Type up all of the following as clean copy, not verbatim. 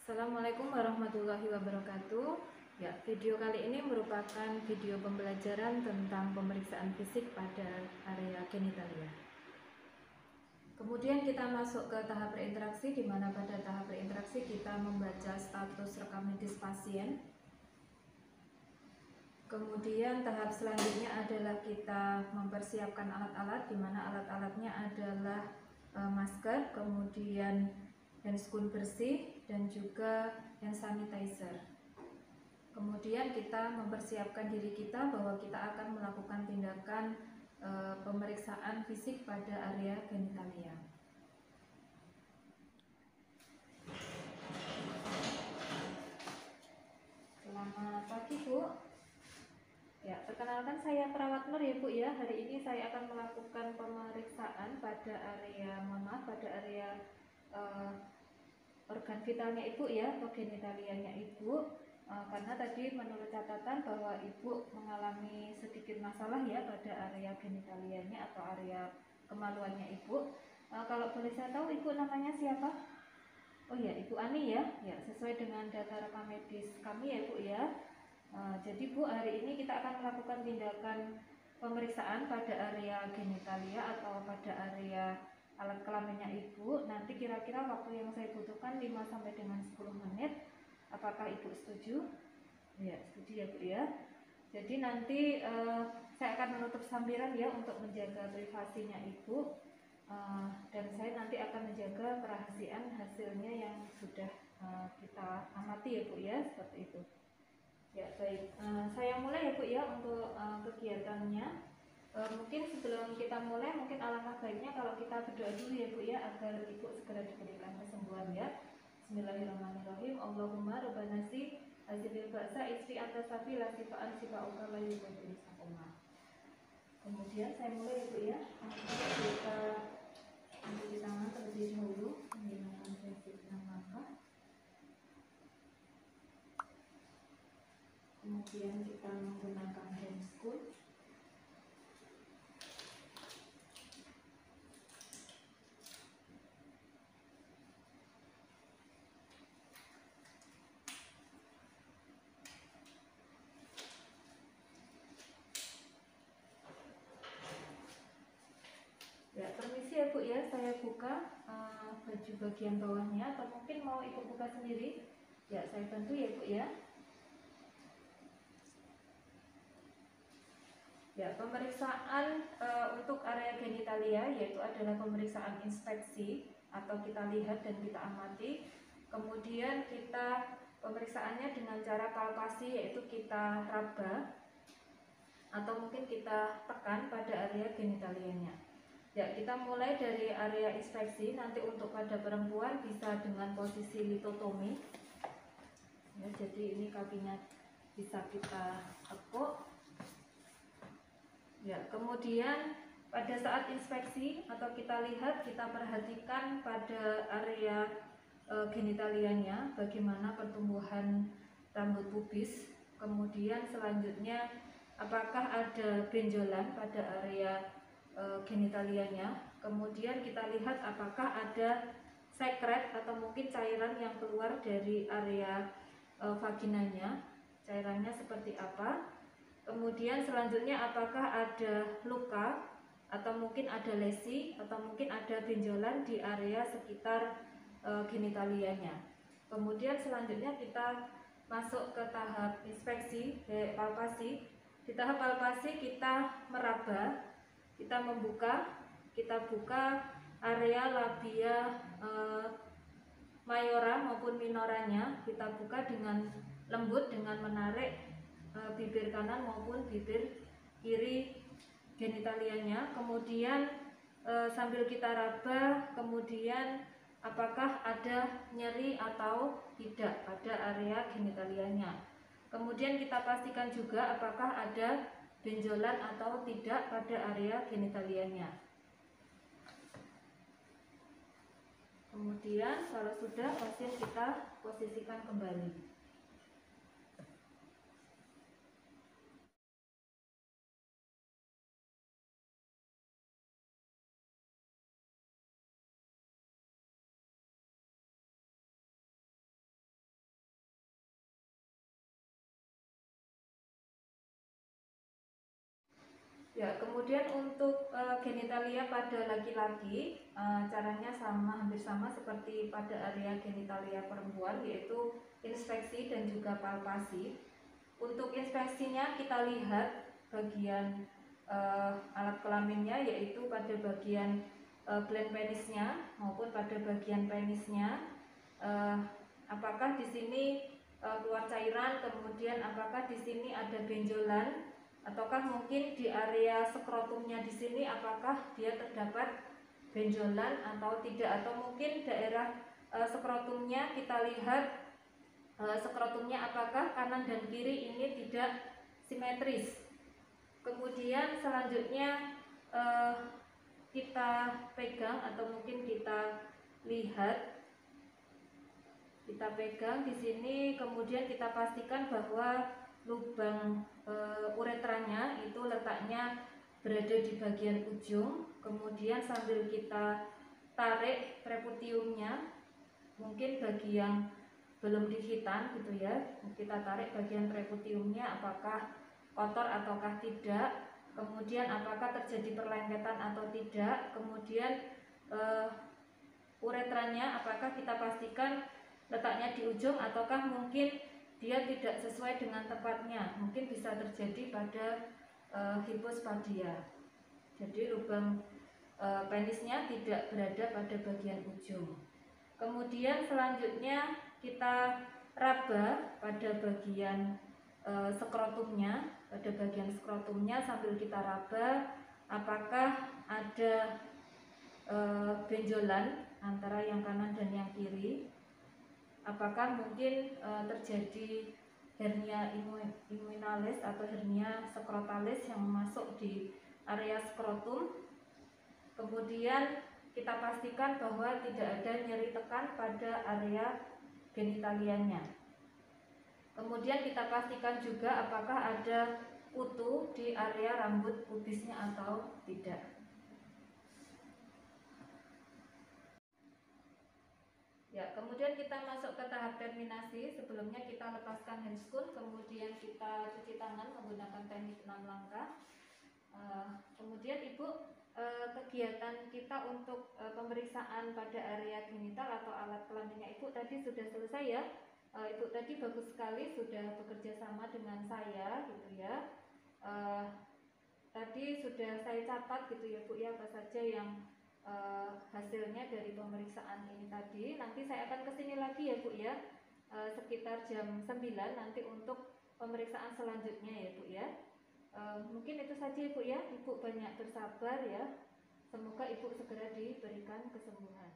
Assalamualaikum warahmatullahi wabarakatuh. Ya, video kali ini merupakan video pembelajaran tentang pemeriksaan fisik pada area genitalia. Kemudian kita masuk ke tahap reinteraksi, di mana pada tahap reinteraksi kita membaca status rekam medis pasien. Kemudian tahap selanjutnya adalah kita mempersiapkan alat-alat, di mana alat-alatnya adalah masker, kemudian handscoon bersih, dan juga hand sanitizer. Kemudian kita mempersiapkan diri kita bahwa kita akan melakukan tindakan pemeriksaan fisik pada area genitalia. Selamat pagi, Bu. Ya, perkenalkan saya perawat Nur ya, Bu ya. Hari ini saya akan melakukan pemeriksaan pada area organ vitalnya Ibu ya, atau genitalianya Ibu. Karena tadi menurut catatan bahwa Ibu mengalami sedikit masalah ya pada area genitalianya atau area kemaluannya Ibu. Kalau boleh saya tahu Ibu namanya siapa? Oh ya, Ibu Ani ya. Ya, sesuai dengan data rekam medis kami ya Bu ya. Jadi Bu, hari ini kita akan melakukan tindakan pemeriksaan pada area genitalia atau pada area alat kelaminnya Ibu. Nanti kira-kira waktu yang saya butuhkan 5 sampai dengan 10 menit. Apakah Ibu setuju? Ya, setuju ya Bu ya. Jadi nanti saya akan menutup sambiran ya untuk menjaga privasinya Ibu. Dan saya nanti akan menjaga kerahasiaan hasilnya yang sudah kita amati ya Bu ya, seperti itu. Ya baik, saya mulai ya Bu ya untuk kegiatannya. Mungkin sebelum kita mulai, mungkin alangkah baiknya kalau kita berdoa dulu ya Bu ya, agar Ibu segera diberikan kesembuhan ya. Bismillahirrahmanirrahim. Allahumma rabbanasi azibil ba'sa isri antasafi la sifa'an sifa'uka la yubadil sakoma. Kemudian saya mulai ya Bu ya. Kita mencuci tangan terlebih dahulu menggunakan desinfektan langkah. Kemudian kita menggunakan handscoon. Ya, permisi ya Bu ya, saya buka baju bagian bawahnya, atau mungkin mau Ibu buka sendiri. Ya, saya bantu ya Bu ya. Ya, pemeriksaan untuk area genitalia yaitu adalah pemeriksaan inspeksi atau kita lihat dan kita amati. Kemudian kita pemeriksaannya dengan cara palpasi, yaitu kita raba atau mungkin kita tekan pada area genitalianya. Ya, kita mulai dari area inspeksi. Nanti untuk pada perempuan bisa dengan posisi litotomi. Ya, jadi ini kakinya bisa kita tekuk. Ya, kemudian pada saat inspeksi atau kita lihat, kita perhatikan pada area genitalianya bagaimana pertumbuhan rambut pubis. Kemudian selanjutnya apakah ada benjolan pada area genitalianya. Kemudian kita lihat apakah ada sekret atau mungkin cairan yang keluar dari area vaginanya. Cairannya seperti apa? Kemudian selanjutnya apakah ada luka atau mungkin ada lesi atau mungkin ada benjolan di area sekitar genitalianya. Kemudian selanjutnya kita masuk ke tahap inspeksi, palpasi. Di tahap palpasi kita meraba, kita membuka, kita buka area labia mayora maupun minoranya. Kita buka dengan lembut dengan menarik bibir kanan maupun bibir kiri genitalianya. Kemudian sambil kita raba, kemudian apakah ada nyeri atau tidak pada area genitalianya. Kemudian kita pastikan juga apakah ada benjolan atau tidak pada area genitalianya. Kemudian kalau sudah, pasien kita posisikan kembali. Ya, kemudian untuk genitalia pada laki-laki caranya hampir sama seperti pada area genitalia perempuan, yaitu inspeksi dan juga palpasi. Untuk inspeksinya kita lihat bagian alat kelaminnya, yaitu pada bagian gland penisnya maupun pada bagian penisnya. Apakah di sini keluar cairan, kemudian apakah di sini ada benjolan, ataukah mungkin di area skrotumnya di sini apakah dia terdapat benjolan atau tidak, atau mungkin daerah skrotumnya kita lihat skrotumnya apakah kanan dan kiri ini tidak simetris. Kemudian selanjutnya kita pegang atau mungkin kita lihat, kita pegang di sini, kemudian kita pastikan bahwa lubang uretranya itu letaknya berada di bagian ujung. Kemudian sambil kita tarik preputiumnya, mungkin bagi yang belum dihitan gitu ya, kita tarik bagian preputiumnya apakah kotor ataukah tidak, kemudian apakah terjadi perlengketan atau tidak, kemudian uretranya apakah kita pastikan letaknya di ujung ataukah mungkin dia tidak sesuai dengan tempatnya, mungkin bisa terjadi pada hipospadia. Jadi lubang penisnya tidak berada pada bagian ujung. Kemudian selanjutnya kita raba pada bagian skrotumnya, sambil kita raba apakah ada benjolan antara yang kanan dan yang kiri. Apakah mungkin terjadi hernia inguinalis atau hernia skrotalis yang masuk di area skrotum. Kemudian kita pastikan bahwa tidak ada nyeri tekan pada area genitalianya. Kemudian kita pastikan juga apakah ada kutu di area rambut pubisnya atau tidak. Ya, kemudian kita masuk ke tahap terminasi. Sebelumnya kita lepaskan handscoon, kemudian kita cuci tangan menggunakan teknik 6 langkah. Kemudian Ibu, kegiatan kita untuk pemeriksaan pada area genital atau alat kelaminnya Ibu tadi sudah selesai ya. Ibu tadi bagus sekali sudah bekerja sama dengan saya gitu ya. Tadi sudah saya catat gitu ya Bu ya, apa saja yang hasilnya dari pemeriksaan ini tadi. Nanti saya akan kesini lagi ya Bu ya, sekitar jam 9 nanti untuk pemeriksaan selanjutnya ya Bu ya. Mungkin itu saja Ibu ya, Ibu banyak bersabar ya, semoga Ibu segera diberikan kesembuhan.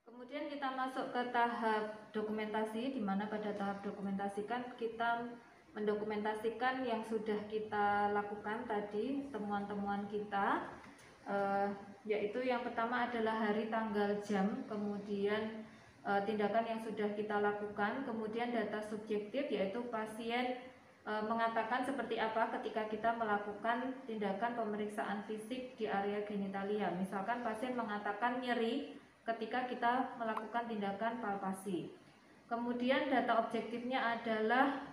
Kemudian kita masuk ke tahap dokumentasi, di mana pada tahap dokumentasi kan kita mendokumentasikan yang sudah kita lakukan tadi, temuan-temuan kita, yaitu yang pertama adalah hari, tanggal, jam, kemudian tindakan yang sudah kita lakukan, kemudian data subjektif yaitu pasien mengatakan seperti apa ketika kita melakukan tindakan pemeriksaan fisik di area genitalia. Misalkan pasien mengatakan nyeri ketika kita melakukan tindakan palpasi. Kemudian data objektifnya adalah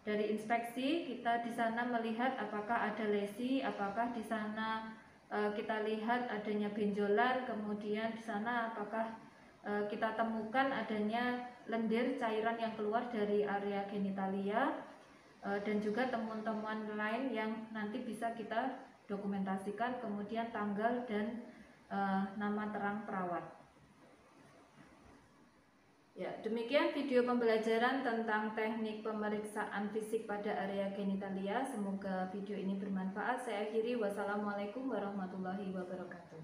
dari inspeksi, kita di sana melihat apakah ada lesi, apakah di sana kita lihat adanya benjolan, kemudian di sana apakah kita temukan adanya lendir cairan yang keluar dari area genitalia, dan juga temuan-temuan lain yang nanti bisa kita dokumentasikan, kemudian tanggal dan nama terang perawat. Ya, demikian video pembelajaran tentang teknik pemeriksaan fisik pada area genitalia. Semoga video ini bermanfaat. Saya akhiri, wassalamualaikum warahmatullahi wabarakatuh.